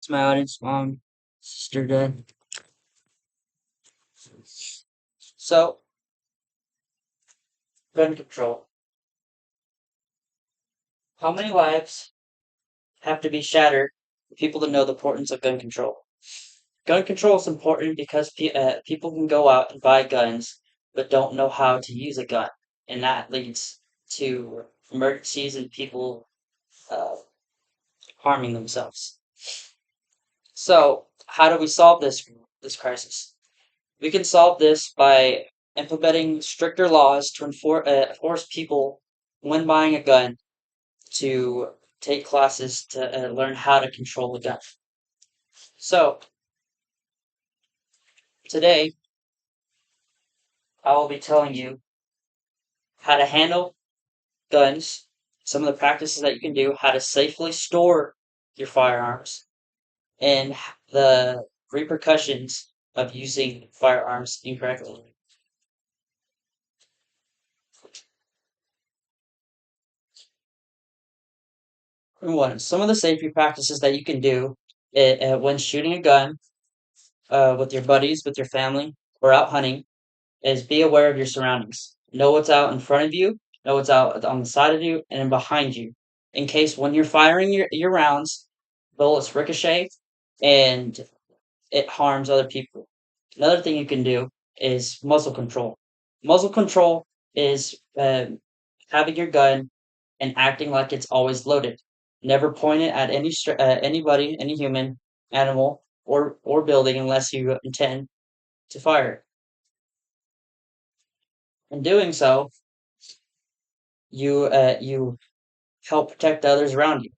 It's my audience, mom, sister, dad. So, gun control. How many lives have to be shattered for people to know the importance of gun control? Gun control is important because people can go out and buy guns but don't know how to use a gun, and that leads to emergencies and people uh, harming themselves. So, how do we solve this crisis? We can solve this by implementing stricter laws to force people when buying a gun to take classes to learn how to control a gun. So, today I will be telling you how to handle guns, some of the practices that you can do, how to safely store your firearms, and the repercussions of using firearms incorrectly. Number one, some of the safety practices that you can do when shooting a gun with your buddies, with your family, or out hunting is be aware of your surroundings. Know what's out in front of you, know what's out on the side of you, and behind you. In case when you're firing your rounds, bullets ricochet and it harms other people. Another thing you can do is muzzle control. Muzzle control is having your gun and acting like it's always loaded. Never point it at anybody, any human, animal, or building unless you intend to fire. In doing so, you help protect the others around you.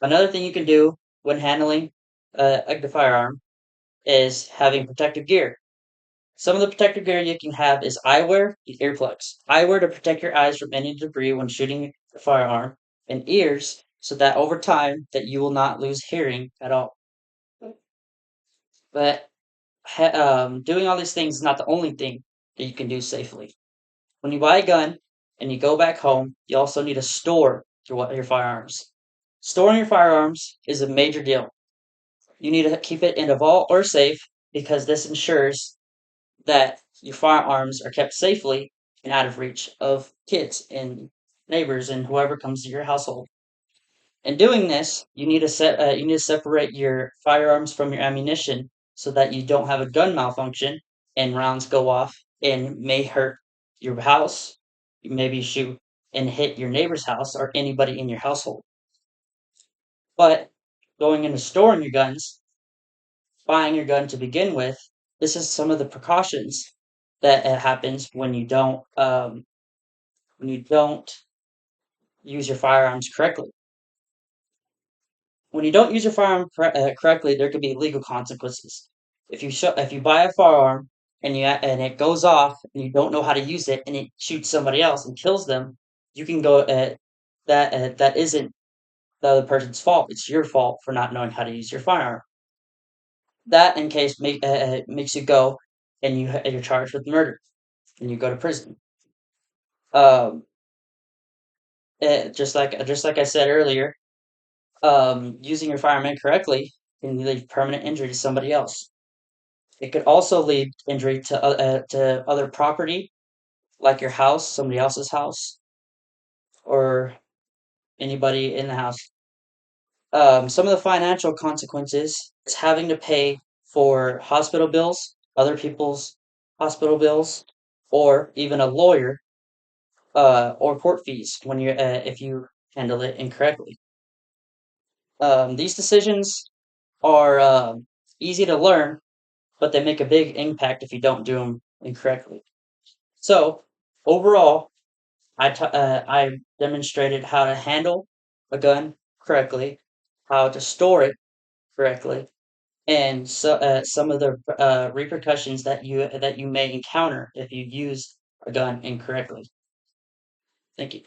Another thing you can do when handling the firearm is having protective gear. Some of the protective gear you can have is eyewear and earplugs. Eyewear to protect your eyes from any debris when shooting the firearm, and ears so that over time that you will not lose hearing at all. But doing all these things is not the only thing that you can do safely. When you buy a gun and you go back home, you also need to store your firearms. Storing your firearms is a major deal. You need to keep it in a vault or safe because this ensures that your firearms are kept safely and out of reach of kids and neighbors and whoever comes to your household. In doing this, you need to separate your firearms from your ammunition so that you don't have a gun malfunction and rounds go off and may hurt your house. You maybe shoot and hit your neighbor's house or anybody in your household. But going into storing your guns, buying your gun to begin with, this is some of the precautions that happens when you don't use your firearms correctly. When you don't use your firearm correctly, there could be legal consequences. If you buy a firearm and it goes off and you don't know how to use it and it shoots somebody else and kills them, you can go that isn't the other person's fault. It's your fault for not knowing how to use your firearm. That in case makes you go and you're charged with murder and you go to prison. Um, just like I said earlier, using your firearm incorrectly can lead permanent injury to somebody else. It could also lead injury to other property, like your house, somebody else's house, or anybody in the house. Some of the financial consequences is having to pay for hospital bills, other people's hospital bills, or even a lawyer or court fees when you if you handle it incorrectly. These decisions are easy to learn, but they make a big impact if you don't do them incorrectly. So overall, I demonstrated how to handle a gun correctly, how to store it correctly, and some of the repercussions that you may encounter if you use a gun incorrectly. Thank you.